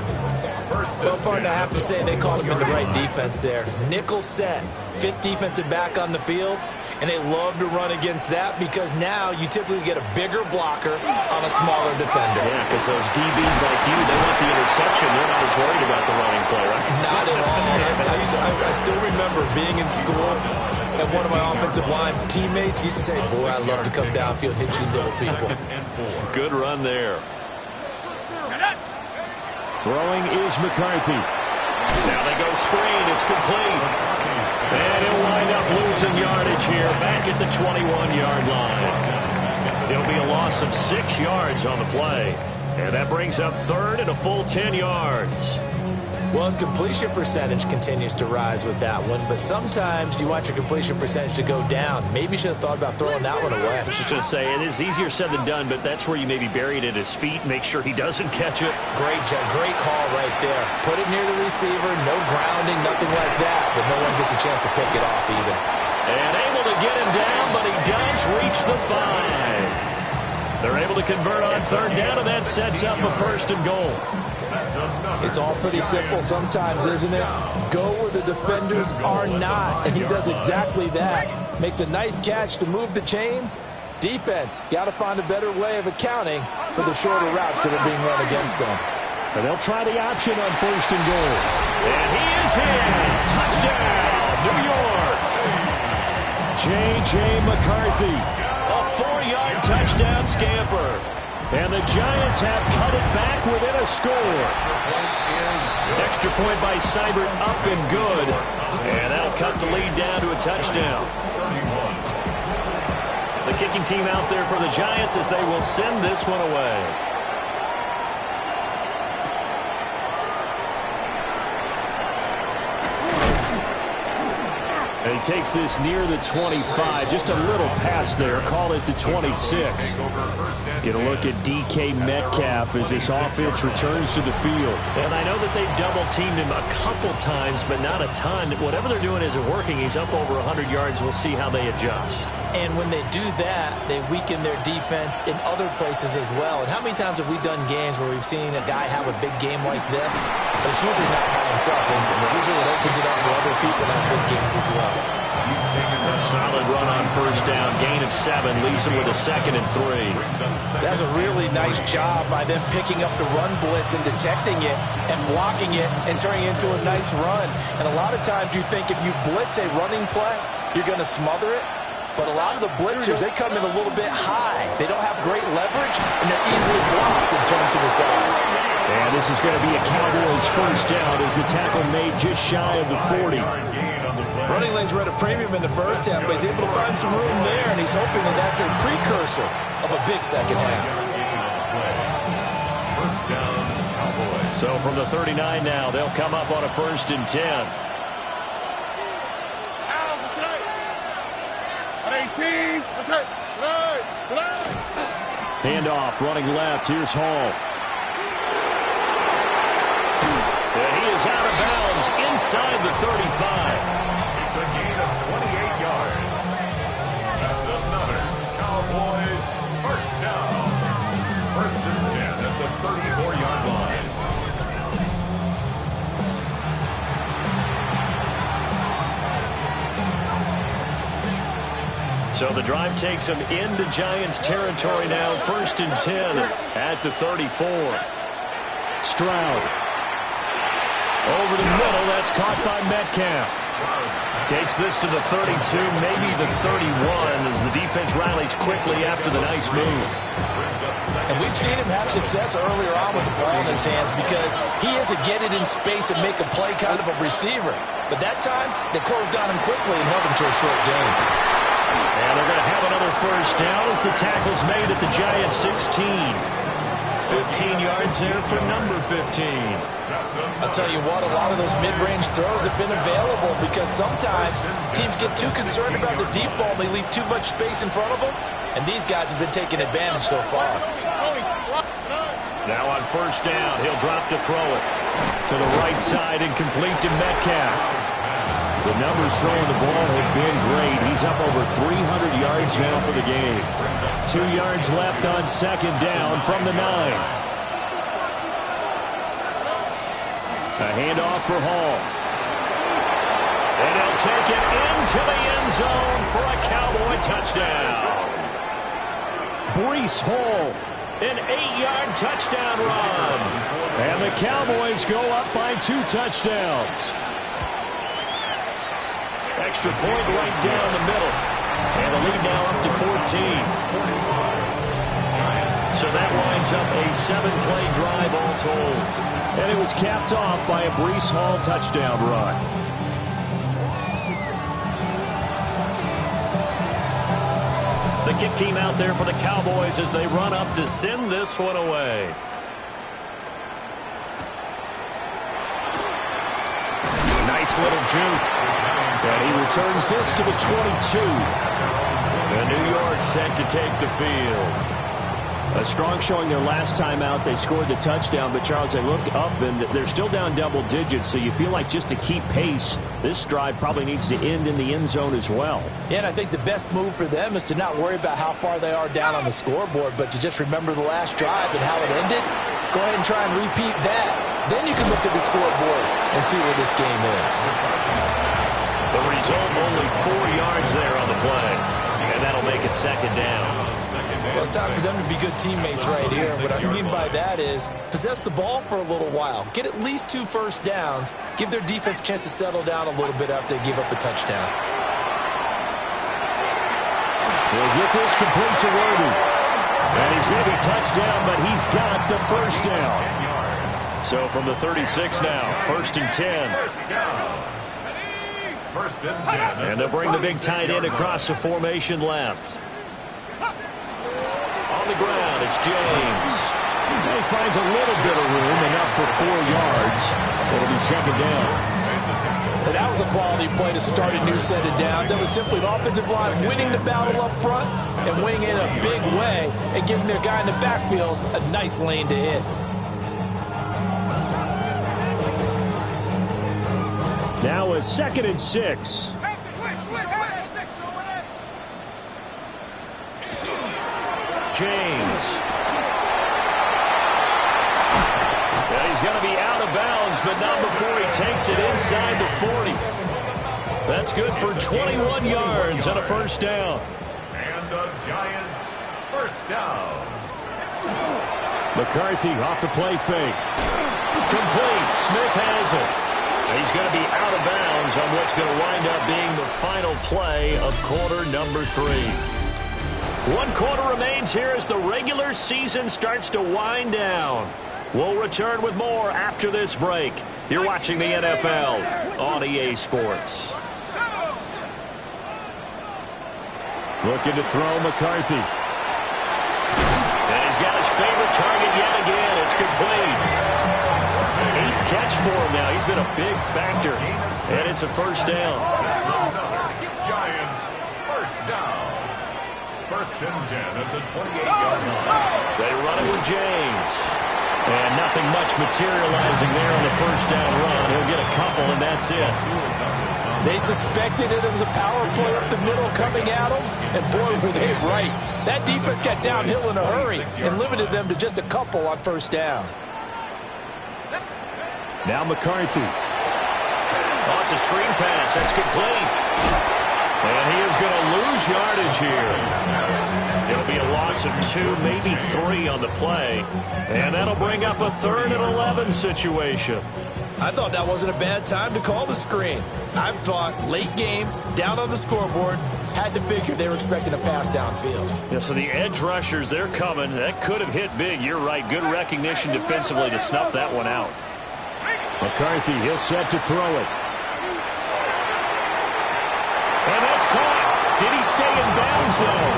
Well, partner, I have to say they caught him in the right defense there. Nickel set, 5th defensive back on the field, and they love to run against that because now you typically get a bigger blocker on a smaller defender. Yeah, because those DBs like you, they want the interception. They're not as worried about the running play, right? Not at all. I still remember being in school, and one of my offensive line teammates used to say, boy, I love to come downfield and hit you little people. Good run there. Throwing is McCarthy. Now they go screen. It's complete. And he'll wind up losing yardage here back at the 21-yard line. It'll be a loss of 6 yards on the play. And that brings up 3rd and a full 10 yards. Well, his completion percentage continues to rise with that one, but sometimes you want your completion percentage to go down. Maybe you should have thought about throwing that one away. I was just going to say, it is easier said than done, but that's where you maybe bury it at his feet, make sure he doesn't catch it. Great call right there. Put it near the receiver, no grounding, nothing like that, but no one gets a chance to pick it off even. And able to get him down, but he does reach the 5. They're able to convert on 3rd down, and that sets up a 1st and goal. It's all pretty simple sometimes, isn't it? Go where the defenders are not, and he does exactly that. Makes a nice catch to move the chains. Defense got to find a better way of accounting for the shorter routes that are being run against them. And they'll try the option on 1st and goal. And he is in. Touchdown, New York. J.J. McCarthy. A 4-yard touchdown scamper. And the Giants have cut it back within a score. Extra point by Seibert, up and good. And that'll cut the lead down to a touchdown. The kicking team out there for the Giants as they will send this one away. And he takes this near the 25. Just a little pass there. Call it the 26. Get a look at DK Metcalf as this offense returns to the field. And I know that they've double-teamed him a couple times, but not a ton. Whatever they're doing isn't working. He's up over 100 yards. We'll see how they adjust. And when they do that, they weaken their defense in other places as well. And how many times have we done games where we've seen a guy have a big game like this, but it's usually not by himself, is it? Usually it opens it up for other people to have big games as well. A solid run on 1st down. Gain of 7 leaves him with a 2nd and 3. That's a really nice job by them picking up the run blitz and detecting it and blocking it and turning it into a nice run. And a lot of times you think if you blitz a running play, you're going to smother it. But a lot of the blitzers, they come in a little bit high. They don't have great leverage, and they're easily blocked and turned to the side. And this is going to be a Cowboys 1st down as the tackle made just shy of the 40. Running lanes were at a premium in the first half, but he's able to find some room there, and he's hoping that that's a precursor of a big second half. First down, Cowboys. So from the 39 now, they'll come up on a 1st and 10. Handoff, running left. Here's Hall. And he is out of bounds inside the 35. It's a gain of 28 yards. That's another Cowboys 1st down. 1st and 10 at the 34-yard line. So the drive takes them into Giants territory now. 1st and 10 at the 34. Stroud. Over the middle. That's caught by Metcalf. Takes this to the 32, maybe the 31, as the defense rallies quickly after the nice move. And we've seen him have success earlier on with the ball in his hands because he is a get it in space and make a play kind of a receiver. But that time, they closed on him quickly and held him to a short gain. And they're going to have another 1st down as the tackle's made at the Giants 16. 15 yards there for number 15. I'll tell you what, a lot of those mid-range throws have been available because sometimes teams get too concerned about the deep ball and they leave too much space in front of them, and these guys have been taking advantage so far. Now on 1st down, he'll drop to throw it. To the right side and complete to Metcalf. The numbers throwing the ball have been great. He's up over 300 yards now for the game. 2 yards left on 2nd down from the 9. A handoff for Hall. And he'll take it into the end zone for a Cowboy touchdown. Breece Hall, an 8-yard touchdown run. And the Cowboys go up by 2 touchdowns. Extra point right down the middle. And the lead now up to 14. So that winds up a 7-play drive all told. And it was capped off by a Breece Hall touchdown run. The kick team out there for the Cowboys as they run up to send this one away. Nice little juke. And he returns this to the 22. And New York set to take the field. A strong showing their last time out. They scored the touchdown, but Charles, they look up and they're still down double digits, so you feel like just to keep pace, this drive probably needs to end in the end zone as well. Yeah, and I think the best move for them is to not worry about how far they are down on the scoreboard, but to just remember the last drive and how it ended. Go ahead and try and repeat that. Then you can look at the scoreboard and see where this game is. The result, only 4 yards there on the play. And And that'll make it second down. Well, it's time for them to be good teammates right here. What I mean by that is possess the ball for a little while. Get at least 2 first downs. Give their defense a chance to settle down a little bit after they give up a touchdown. We'll get this complete to Worthy. And he's going to be touchdown, but he's got the first down. So from the 36 now, 1st and 10. First and 10. And they'll bring the big tight end across the formation left. On the ground, it's James. He finds a little bit of room, enough for 4 yards. It'll be second down. And that was a quality play to start a new set of downs. That was simply an offensive line winning the battle up front and winning it in a big way and giving their guy in the backfield a nice lane to hit. Now a 2nd and 6. James. Yeah, he's going to be out of bounds, but not before he takes it inside the 40. That's good for 21 yards and a first down. And the Giants first down. McCarthy off the play fake. Complete. Smith has it. He's going to be out of bounds on what's going to wind up being the final play of quarter number 3. 1 quarter remains here as the regular season starts to wind down. We'll return with more after this break. You're watching the NFL on EA Sports. Looking to throw McCarthy. And he's got his favorite target yet again. It's complete. 8th catch for him now. He's been a big factor. And it's a first down. Giants first down. 1st and 10 at the 28-yard line. They run it with James. And nothing much materializing there on the first down run. He'll get a couple, and that's it. They suspected it was a power play up the middle coming at them, and boy, were they right. That defense got downhill in a hurry and limited them to just a couple on first down. Now McCarthy. Oh, it's a screen pass. That's complete. And he is going to lose yardage here. It'll be a loss of 2, maybe 3 on the play. And that'll bring up a 3rd and 11 situation. I thought that wasn't a bad time to call the screen. I thought late game, down on the scoreboard, had to figure they were expecting a pass downfield. Yeah, so the edge rushers, they're coming. That could have hit big. You're right. Good recognition defensively to snuff that one out. McCarthy, he'll set to throw it. And that's caught. Did he stay in bounds, though?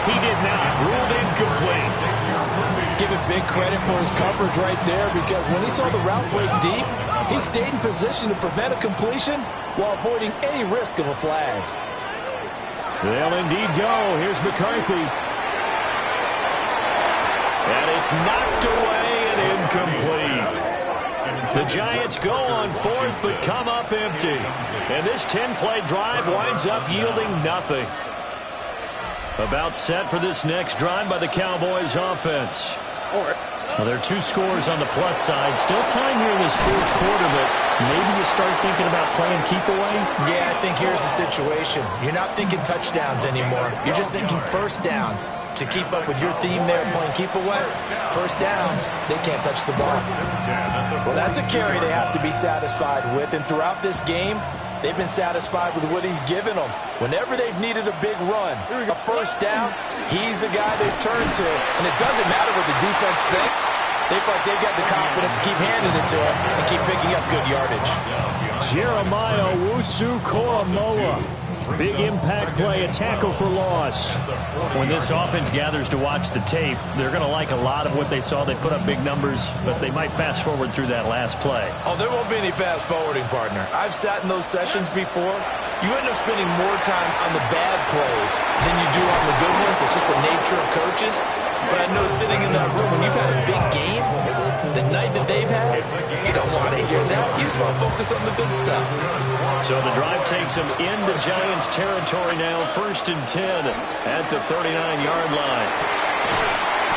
He did not. Ruled incomplete. Give him big credit for his coverage right there, because when he saw the route break deep, he stayed in position to prevent a completion while avoiding any risk of a flag. They'll indeed go. Here's McCarthy. And it's knocked away and incomplete. The Giants go on 4th, but come up empty. And this 10-play drive winds up yielding nothing. About set for this next drive by the Cowboys offense. Well, there are 2 scores on the plus side. Still time here in this 4th quarter, but maybe you start thinking about playing keep away? Yeah, I think here's the situation. You're not thinking touchdowns anymore. You're just thinking first downs. To keep up with your theme there, playing keep away, first downs, they can't touch the ball. Well, that's a carry they have to be satisfied with, and throughout this game, they've been satisfied with what he's given them. Whenever they've needed a big run, a first down, he's the guy they've turned to. And it doesn't matter what the defense thinks. They feel like they've got the confidence to keep handing it to him and keep picking up good yardage. Jeremiah Owusu-Koramoah. Big impact play, a tackle for loss. When this offense gathers to watch the tape, they're going to like a lot of what they saw. They put up big numbers, but they might fast forward through that last play. Oh, there won't be any fast forwarding, partner. I've sat in those sessions before. You end up spending more time on the bad plays than you do on the good ones. It's just the nature of coaches. But I know sitting in that room, when you've had a big game, the night that they've had, you don't want to hear that. You just want to focus on the good stuff. So the drive takes them into Giants territory now, 1st and 10 at the 39-yard line.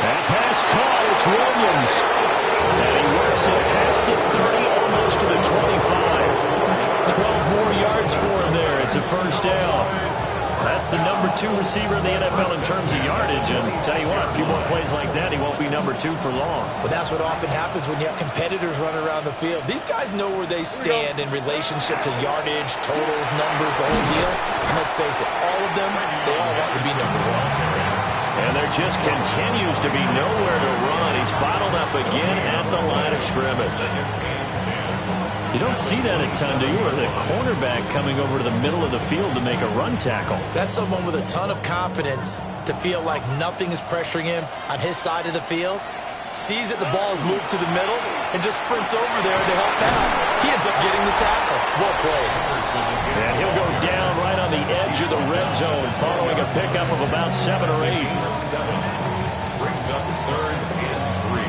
That pass caught. It's Williams. And he works it past the 30, almost to the 25. 12 more yards for him there. It's a first down. That's the number 2 2 receiver in the NFL in terms of yardage. And tell you what, a few more plays like that, he won't be number 2 for long. Well, that's what often happens when you have competitors running around the field. These guys know where they stand in relationship to yardage, totals, numbers, the whole deal. And let's face it, all of them, they all want to be number 1. And there just continues to be nowhere to run. He's bottled up again at the line of scrimmage. You don't see that a ton, do you? Or the cornerback coming over to the middle of the field to make a run tackle. That's someone with a ton of confidence to feel like nothing is pressuring him on his side of the field. Sees that the ball is moved to the middle and just sprints over there to help out. He ends up getting the tackle. Well played. And he'll go down right on the edge of the red zone following a pickup of about 7 or 8. Brings up 3rd and 3.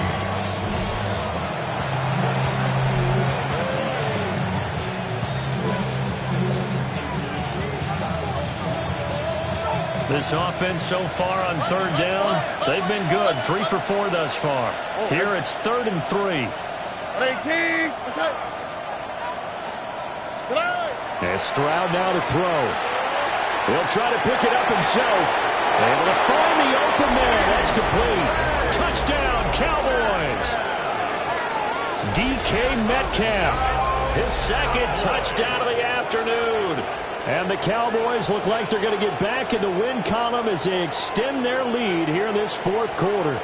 This offense so far on 3rd down, they've been good. 3 for 4 thus far. Here it's 3rd and 3. And Stroud now to throw. He'll try to pick it up himself. Able to find the open man. That's complete. Touchdown, Cowboys. DK Metcalf. His 2nd touchdown of the afternoon. And the Cowboys look like they're going to get back in the win column as they extend their lead here in this 4th quarter.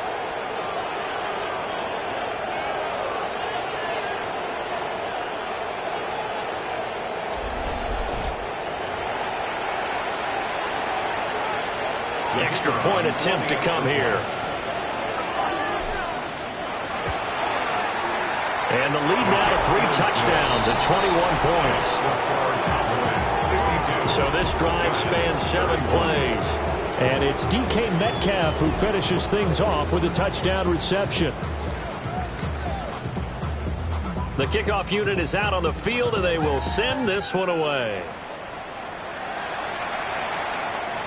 The extra point attempt to come here. And the lead now to 3 touchdowns at 21 points. So this drive spans 7 plays. And it's DK Metcalf who finishes things off with a touchdown reception. The kickoff unit is out on the field, and they will send this one away.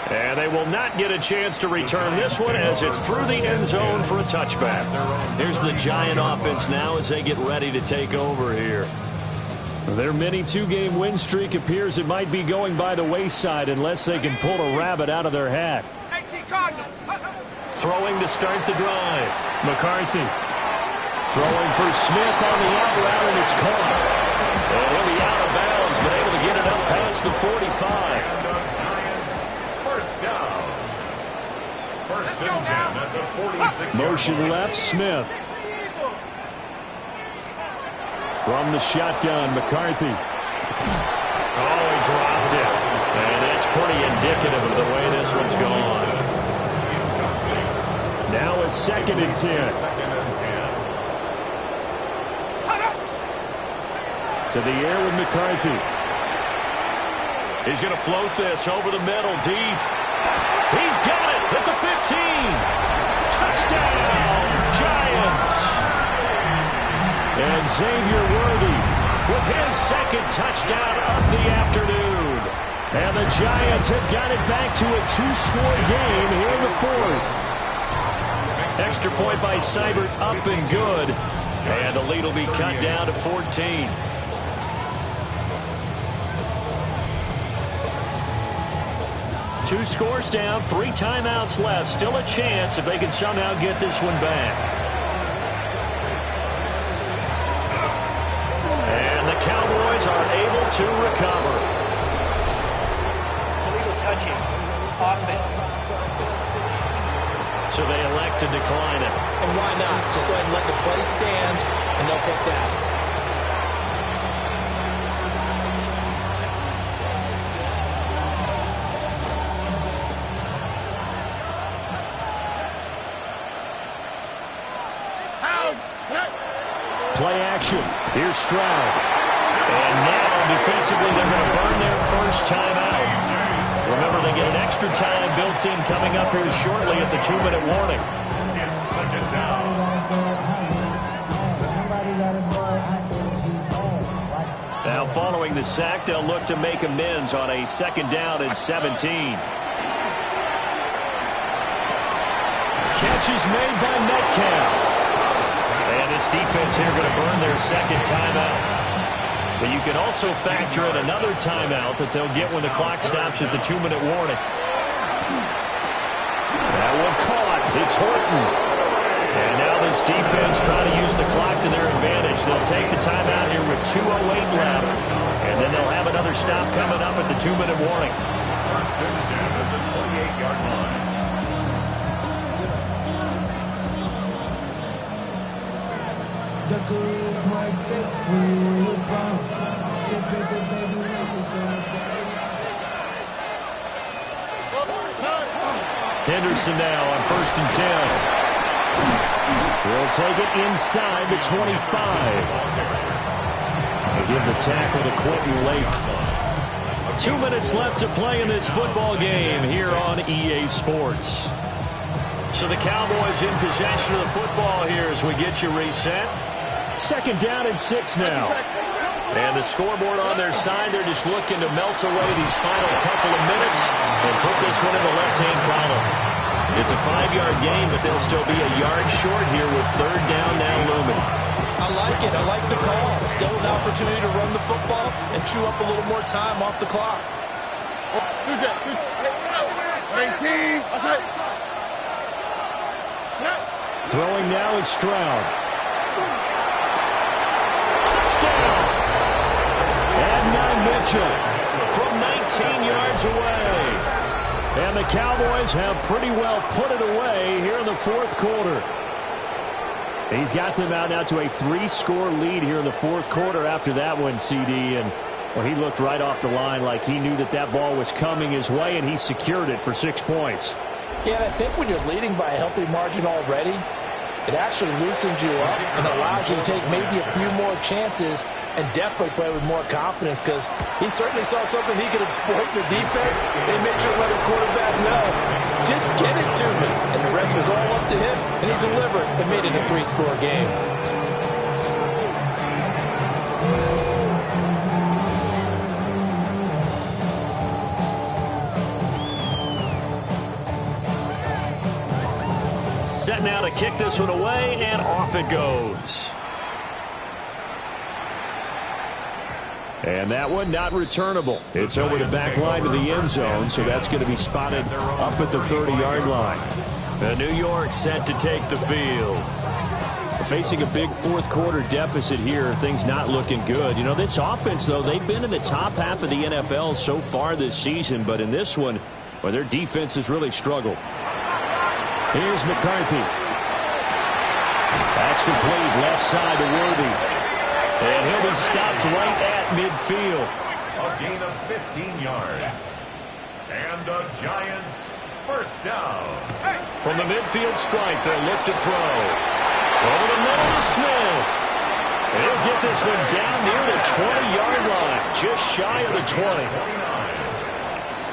And they will not get a chance to return this one as it's through the end zone for a touchback. Here's the Giant offense now as they get ready to take over here. Their mini 2-game win streak appears it might be going by the wayside unless they can pull a rabbit out of their hat. Throwing to start the drive. McCarthy. Throwing for Smith on the out route, and it's caught. And he'll be out of bounds, but able to get it up past the 45. First down. 1st and 10 at the 46. Motion left, Smith. From the shotgun, McCarthy. Oh, he dropped it. And that's pretty indicative of the way this one's gone. Now a 2nd and 10. To the air with McCarthy. He's going to float this over the middle, deep. He's got it at the 15. Touchdown, Giants. And Xavier Worthy with his 2nd touchdown of the afternoon. And the Giants have got it back to a 2-score game here in the 4th. Extra point by Seibert up and good. And the lead will be cut down to 14. Two scores down, 3 timeouts left. Still a chance if they can somehow get this one back. Cowboys are able to recover. Illegal touching. Offense. So they elect to decline it. And why not? Just go ahead and let the play stand, and they'll take that. Play action. Here's Stroud. And now, defensively, they're going to burn their first timeout. Remember, they get an extra time built in coming up here shortly at the 2-minute warning. It's 2nd down. Now, following the sack, they'll look to make amends on a 2nd down and 17. Catch is made by Metcalf. And this defense here going to burn their 2nd timeout. But you can also factor in another timeout that they'll get when the clock stops at the 2-minute warning. That one caught. It's Horton. And now this defense trying to use the clock to their advantage. They'll take the timeout here with 2:08 left. And then they'll have another stop coming up at the 2-minute warning. First and 10 at the 28-yard line. The career is my stake when you bound. The paper baby work is on the Henderson now on 1st and 10. We'll take it inside the 25. They give the tackle to Quentin Lake. 2 minutes left to play in this football game here on EA Sports. So the Cowboys in possession of the football here as we get you reset. 2nd down and 6 now. And the scoreboard on their side, they're just looking to melt away these final couple of minutes and put this one in the left-hand column. It's a 5-yard gain, but they'll still be a yard short here with 3rd down now looming. I like it. I like the call. Still an opportunity to run the football and chew up a little more time off the clock. 19. Throwing now is Stroud. Touchdown! And now Mitchell from 19 yards away. And the Cowboys have pretty well put it away here in the 4th quarter. He's got them out now to a 3-score lead here in the 4th quarter after that one, CD. And well, he looked right off the line like he knew that that ball was coming his way, and he secured it for 6 points. Yeah, and I think when you're leading by a healthy margin already, it actually loosens you up and allows you to take maybe a few more chances and definitely play with more confidence because he certainly saw something he could exploit in the defense and make sure to let his quarterback know, just get it to me. And the rest was all up to him, and he delivered and made it a 3-score game. Set now to kick this one away, and off it goes. And that one not returnable. It's over the back line to the end zone, so that's going to be spotted up at the 30-yard line. The New York set to take the field. Facing a big 4th quarter deficit here, things not looking good. You know, this offense, though, they've been in the top half of the NFL so far this season, but in this one, well, their defense has really struggled. Here's McCarthy. That's complete. Left side to Worthy. And he'll be stopped right at midfield. A gain of 15 yards. And the Giants first down. From the midfield stripe, they'll look to throw. Over the middle to Smith. And he'll get this one down near the 20-yard line. Just shy of the 20.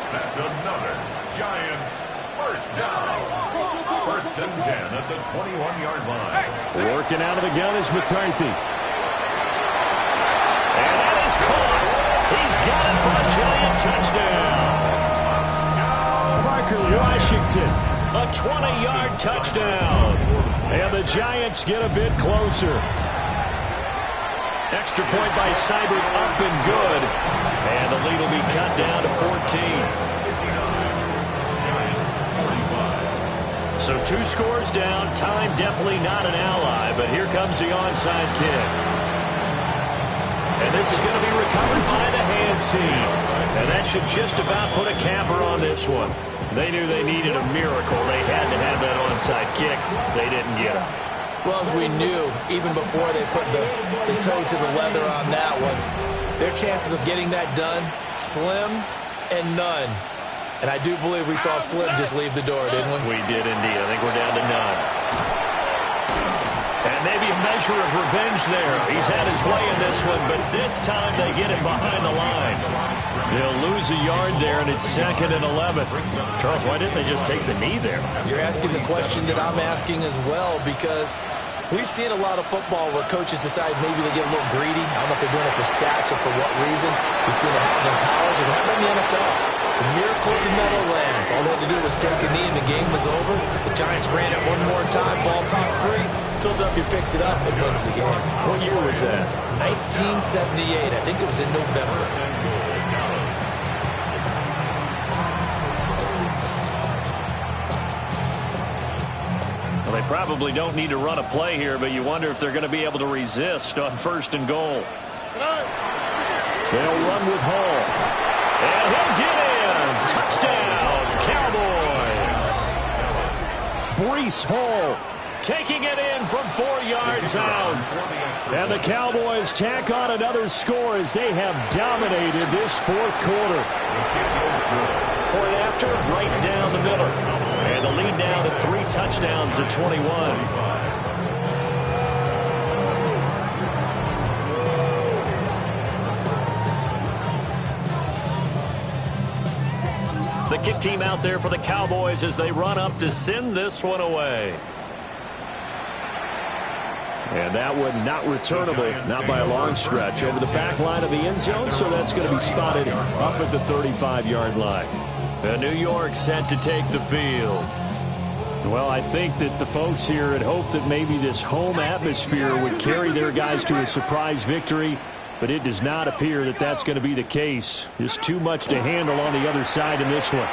That's another Giants first down. 1st and 10 at the 21-yard line. Working out of the gun is McCarthy. And that is caught. He's got it for a Giant touchdown. Parker Washington, a 20-yard touchdown. And the Giants get a bit closer. Extra point by Seibert up and good. And the lead will be cut down to 14. So 2 scores down. Time definitely not an ally, but here comes the onside kick. And this is going to be recovered by the hands team. And that should just about put a capper on this one. They knew they needed a miracle. They had to have that onside kick. They didn't get it. Well, as we knew, even before they put the toe to the leather on that one, their chances of getting that done, slim and none. And I do believe we saw Slim just leave the door, didn't we? We did indeed. I think we're down to none. And maybe a measure of revenge there. He's had his way in this one, but this time they get him behind the line. They'll lose a yard there, and it's 2nd and 11. Charles, why didn't they just take the knee there? You're asking the question that I'm asking as well, because we've seen a lot of football where coaches decide maybe they get a little greedy. I don't know if they're doing it for stats or for what reason. We've seen it happen in college, and it happened in the NFL. The miracle of the Meadowlands. All they had to do was take a knee and the game was over. The Giants ran it one more time. Ball popped free. Philadelphia picks it up and wins the game. What year was that? 1978. I think it was in November. Probably don't need to run a play here, but you wonder if they're going to be able to resist on 1st and goal. They'll run with Hall. And he'll get in. Touchdown, Cowboys. Breece Hall taking it in from 4 yards out. And the Cowboys tack on another score as they have dominated this 4th quarter. Point after, right down the middle. And the lead down to 3 touchdowns at 21. The kick team out there for the Cowboys as they run up to send this one away. And that one not returnable, not by a long stretch, over the back line of the end zone, so that's going to be spotted up at the 35-yard line. And New York set to take the field. Well, I think that the folks here had hoped that maybe this home atmosphere would carry their guys to a surprise victory, but it does not appear that that's going to be the case. Just too much to handle on the other side in this one.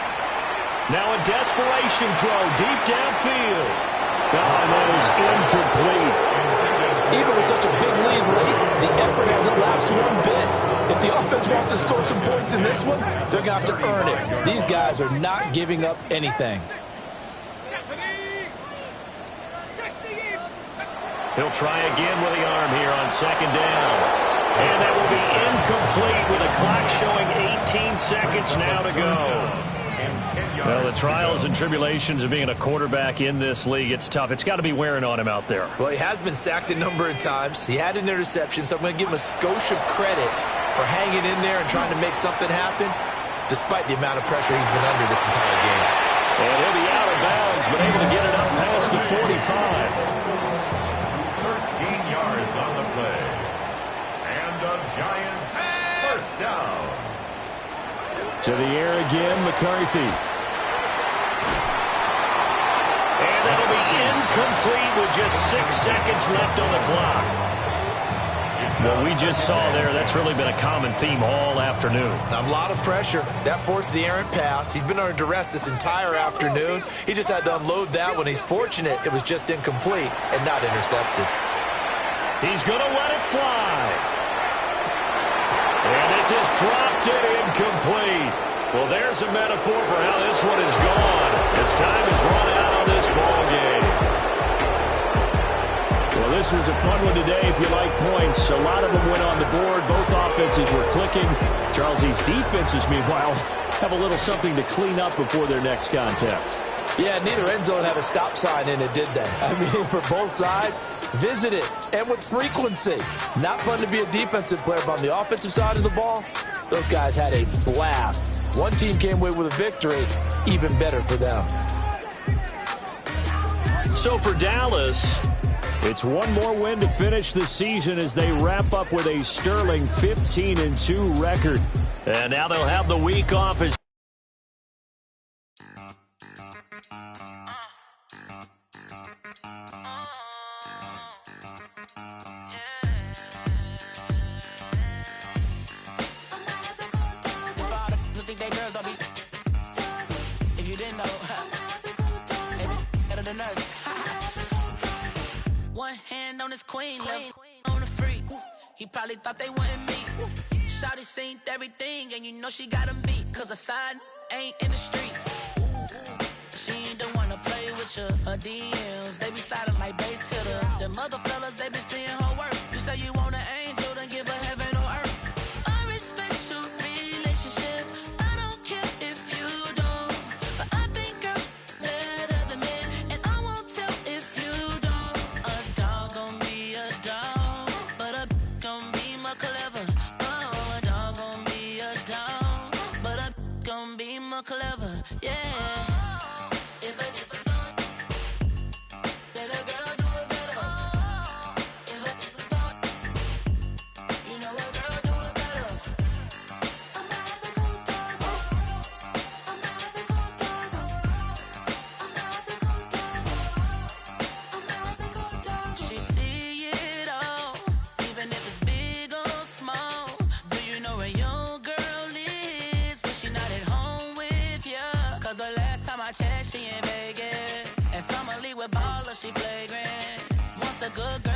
Now a desperation throw deep downfield. And that is incomplete. Even with such a big lead late, the effort hasn't lapsed one bit. If the offense wants to score some points in this one, they're going to have to earn it. These guys are not giving up anything. He'll try again with the arm here on 2nd down. And that will be incomplete with a clock showing 18 seconds now to go. Well, the trials and tribulations of being a quarterback in this league, it's tough. It's got to be wearing on him out there. Well, he has been sacked a number of times. He had an interception, so I'm going to give him a skosh of credit for hanging in there and trying to make something happen, despite the amount of pressure he's been under this entire game. And he'll be out of bounds, but able to get it up past the 45. 13 yards on the play. And the Giants first down. To the air again, McCarthy. And that'll be incomplete with just 6 seconds left on the clock. What we just saw there, that's really been a common theme all afternoon. A lot of pressure. That forced the errant pass. He's been under duress this entire afternoon. He just had to unload that one. He's fortunate it was just incomplete and not intercepted. He's going to let it fly. And this is dropped and incomplete. Well, there's a metaphor for how this one is gone. As time is run out on this ball game. Well, this was a fun one today if you like points. A lot of them went on the board. Both offenses were clicking. Charles, these defenses, meanwhile, have a little something to clean up before their next contest. Yeah, neither end zone had a stop sign in it, did they? I mean, for both sides, visit it, and with frequency. Not fun to be a defensive player, but on the offensive side of the ball, those guys had a blast. One team came away with a victory, even better for them. So for Dallas, it's one more win to finish the season as they wrap up with a sterling 15-2 record. And now they'll have the week off as One hand on his queen, left on the freak. He probably thought they wanted me. Shawty seen everything, and you know she got him beat. Cause her side ain't in the streets. She ain't the one to play with you. Her DMs, they be silent like bass hitters. Them other fellas, they be seeing her work. You say you want an angel, then give her heaven on earth. I respect your relationship. I don't care if you don't. But I think girls better than men. And I won't tell if you don't. A dog gon' be a dog. But a gon' be more clever. Oh, a dog gon' be a dog. But a gon' be more clever. Yeah. She in Vegas, and Summer Lee with ballers, she play a good